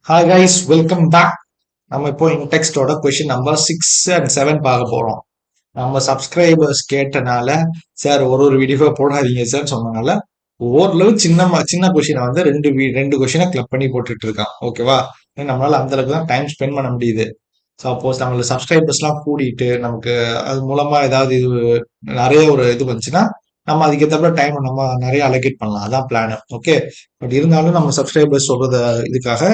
Hi guys, welcome back. நம்ம இப்போ இன்டெக்ஸ்டோட question number 6 and 7 பார்க்க போறோம். நம்ம சப்ஸ்கிரைபர்ஸ் கேட்டனால சார் ஒரு வீடியோ போடாதீங்க சார் சொன்னனால ஓரளவு சின்ன கொஸ்டினை வந்து ரெண்டு கொஸ்டினை கிளப் பண்ணி போட்டுட்டு இருக்கான். ஓகேவா? நம்மளால அந்த அளவுக்கு தான் டைம் ஸ்பெண்ட் பண்ண முடியுது. சப்போஸ் நம்மள சப்ஸ்கிரைபர்ஸ்லாம் கூடிட்டு நமக்கு அது மூலமா ஏதாவது நிறைய ஒரு இது வந்துச்சுன்னா நம்ம அதுக்கேற்ற டைம் நம்ம நிறைய அலோகேட் பண்ணலாம். அதான் பிளான். ஓகே. பட் இருந்தாலும் நம்ம சப்ஸ்கிரைபர்ஸ் சொல்றத இதுக்காக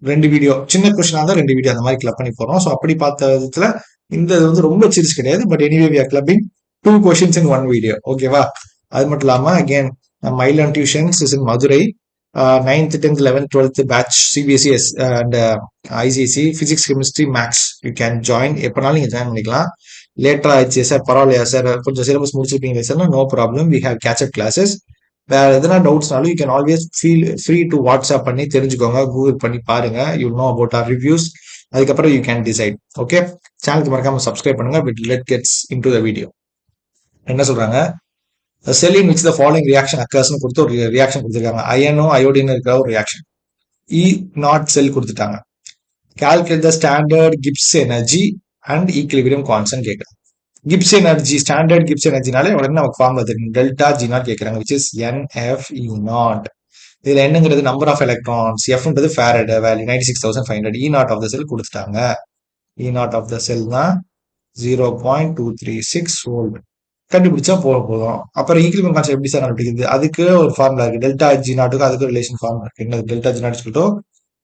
ரெண்டு வீடியோ சின்ன கொஸ்டினா தான் ரெண்டு வீடியோ அந்த மாதிரி கிளப் பண்ணி போறோம். ஸோ அப்படி பார்த்த விதத்துல இந்த இது வந்து ரொம்ப சிரிச்சு கிடையாது. But anyway we are clubbing two questions in one video. ஓகேவா? அது மட்டும் இல்லாம again Mylan tuitions is in Madurai. 9th 10th 11th 12th batch CBSE and ICSE physics chemistry maths you can join. எப்பனாலும் நீங்க ஜாயின் பண்ணிக்கலாம். லேட்டரா ஆயிடுச்சு சார், பரவாயில்லையா சார், கொஞ்சம் சிலபஸ் முடிச்சிருப்பீங்களே sir, no problem, we have catch up classes. வேற எதனா டவுட்ஸ்னாலும் you can always feel free to WhatsApp பண்ணி தெரிஞ்சுக்கோங்க, கூகுள் பண்ணி பாருங்க. You know about our reviews. அதுக்கப்புறம் யூ கேன் டிசைட். ஓகே. சேனலுக்கு மறக்காம சப்ஸ்கிரைப் பண்ணுங்க. But let gets in to the video. என்ன சொல்றாங்க? Cell in which the following reaction அக்கர்ஸ்னு கொடுத்து ஒரு ரியாக்ஷன் கொடுத்துருக்காங்க. அயனும் அயோடின் இருக்கிற ஒரு ரியாக்ஷன். இ நாட் செல் கொடுத்துட்டாங்க. Calculate the standard Gibbs energy and equilibrium constant கேட்குறாங்க. கிப்ஸ் எனர்ஜி, ஸ்டாண்டர்ட் கிப்ஸ் எனர்ஜினாலே உடனே நமக்கு ஃபார்முலா தெரியும். டெல்டா ஜி நாட் கேட்குறாங்க, விச் இஸ் NFE நாட். இதுல என்னங்கிறது நம்பர் ஆஃப் எலக்ட்ரான்ஸ், எஃப்ன்றது Faraday value 96,500. E naught of the cell கொடுத்துட்டாங்க. இ நாட் ஆஃப் த செல் தான் 0.236 வோல்ட். கண்டுபிடிச்சா போதும். அப்புறம் ஈக்குலிபிரியம் கான்ஸ்டன்ட் எப்படி சார் கண்டுபிடிக்குது? அதுக்கு ஒரு ஃபார்முலா இருக்கு. டெல்டா ஜி நாட்டுக்கு அதுக்கு ரிலேஷன் ஃபார்முலா இருக்கு. என்ன? டெல்டா ஜி நாட் சொல்லிட்டு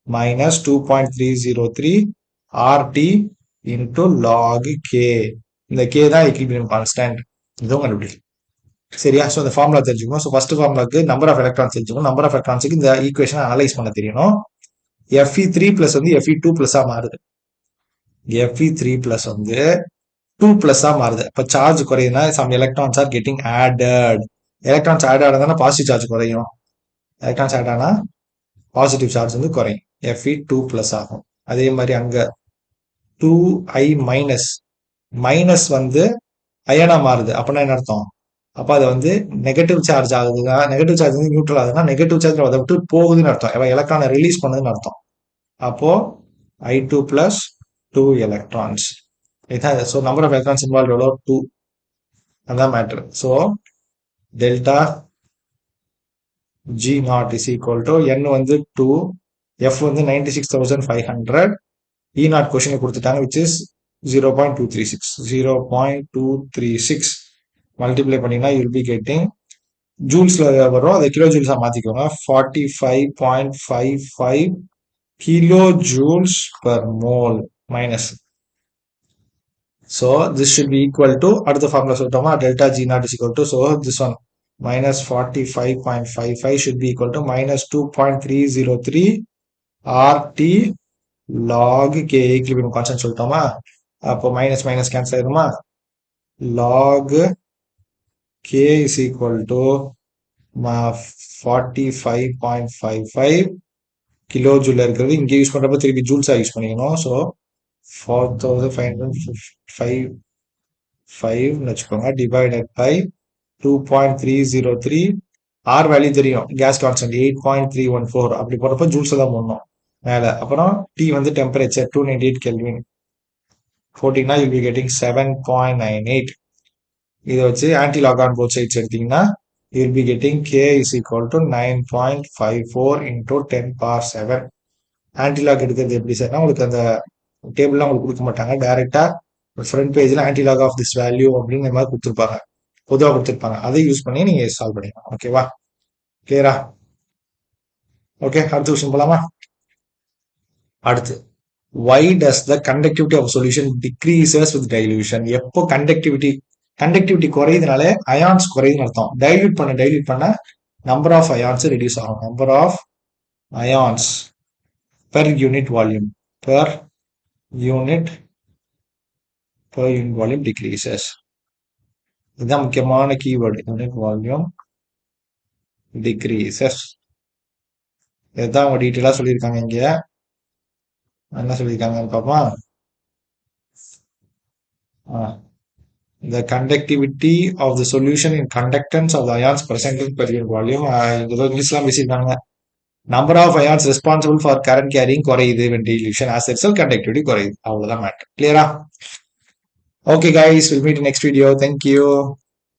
-2.303 RT into log K. இந்த K தான் ஈக்குலிபிரியம் கான்ஸ்டன்ட். இதுவும் கண்டுபிடிக்கும். சரியா? ஸோ அந்த ஃபார்முலா தெரிஞ்சுக்கணும். ஸோ ஃபர்ஸ்ட் ஃபார்முலாக்கு நம்பர் ஆஃப் எலக்ட்ரான்ஸ் தெரிஞ்சுக்கணும். நம்பர் ஆஃப் எலக்ட்ரான்ஸுக்கு இந்த ஈக்குவேஷனை அனலைஸ் பண்ண தெரியணும். Fe3 பிளஸ் வந்து Fe2 பிளஸா மாறுது. Fe3 பிளஸ் வந்து 2 பிளஸா மாறுது. அப்ப சார்ஜ் குறையுதுன்னா some electrons are getting added. Electrons add ஆனதான பாசிட்டிவ் சார்ஜ் குறையும். எலக்ட்ரான்ஸ் ஆட் ஆனா பாசிட்டிவ் சார்ஜ் வந்து குறையும். Fe2 பிளஸ் ஆகும். அதே மாதிரி அங்க 2I மைனஸ் மைனஸ் வந்து அயனா மாறுது. அப்படின்னா என்ன அர்த்தம்? அப்ப அது வந்து நெகட்டிவ் சார்ஜ் ஆகுதுன்னா, நெகட்டிவ் சார்ஜ் வந்து நியூட்ரல் ஆகுதுன்னா நெகட்டிவ் சார்ஜ் அதை விட்டு போகுதுன்னு அர்த்தம். எலக்ட்ரானை ரிலீஸ் பண்ணுதுன்னு அர்த்தம். அப்போ I2 பிளஸ் 2 எலக்ட்ரான்ஸ். இதான். So number of electrons involve எவ்வளோ? 2. அதான் matter. So delta G naught is equal to N வந்து 2, F வந்து 96,500. E நாட் கொஸ்டின் கொடுத்துட்டாங்க, விச் இஸ் 0.236. 0.236 மல்டிப்ளை பண்ணீங்கன்னா யூ வில் பி கெட்டிங் ஜூல்ஸ்ல வரும். அதை கிலோ ஜூல்ஸா மாத்திக்கோங்க. 45.55 kilo joules per mole minus. So this should be equal to, அடுத்த ஃபார்முலா சொல்லிட்டோமா, delta G naught is equal to, so this one minus 45.55 should be equal to minus 2.303 RT log K. Equilibrium constant சொல்லிட்டோமா? அப்போ minus minus cancel ஆயிருமா? log K is equal to 45.55 kilo joule இருக்கிறது இங்கே use பண்றப்ப திருப்பி ஜூல்ஸா use பண்ணிக்கணும். So 4555 வச்சுக்கோங்க, divided by 2.303. R value தெரியும், கேஸ் கான்ஸ்டன்ட் 8.314. அப்படி போறப்ப ஜூல்ஸ் தான் போடணும் மேல. அப்புறம் டி வந்து டெம்பரேச்சர் 298 கெல்வின் போட்டீங்கன்னா யூ பி கெட்டிங் 7.98. இதை வச்சு anti log on both sides எடுத்தீங்கன்னா you will be getting K is equal to 9.54 into 10 power 7. Anti log எடுக்கிறது எப்படி சார்னா, உங்களுக்கு அந்த டேபிள்லாம் உங்களுக்கு கொடுக்க மாட்டாங்க. டைரக்டா ஃப்ரண்ட் பேஜ்ல anti log of this value அப்படின்னு இந்த மாதிரி கொடுத்துருப்பாங்க, பொதுவாக கொடுத்துருப்பாங்க. அதை யூஸ் பண்ணி நீங்க சால்வ் பண்ணிக்கலாம். ஓகேவா? கிளியரா? ஓகே. அடுத்த விஷயம் போலாமா? அடுத்து, why does the conductivity of a solution decreases with dilution? எப்போ கண்டக்டிவிட்டி குறையுதுனால அயான்ஸ் குறையுதுன்னு அர்த்தம். டைல்யூட் பண்ண நம்பர் ஆஃப் அயான்ஸ் ரெடியூஸ் ஆகும். Number of ions per unit volume decreases. இதுதான் முக்கியமான கீவேர்டு, யூனிட் வால்யூம் டிக்ரீசஸ். இதுதான் அவங்க டீட்டெயிலா சொல்லியிருக்காங்க. இங்க என்ன சொல்லியிருக்காங்கன்னு பார்ப்போமா? The conductivity of the solution in conductance of the ions present in per unit volume. இங்கிலீஷ்லாம் பேசியிருக்காங்க. Number of ions responsible for current carrying குறையுது when dilution as a result conductivity குறையுது. அவ்வளவுதான் மேட்டர். கிளியரா? Okay guys, will meet next video. Thank you.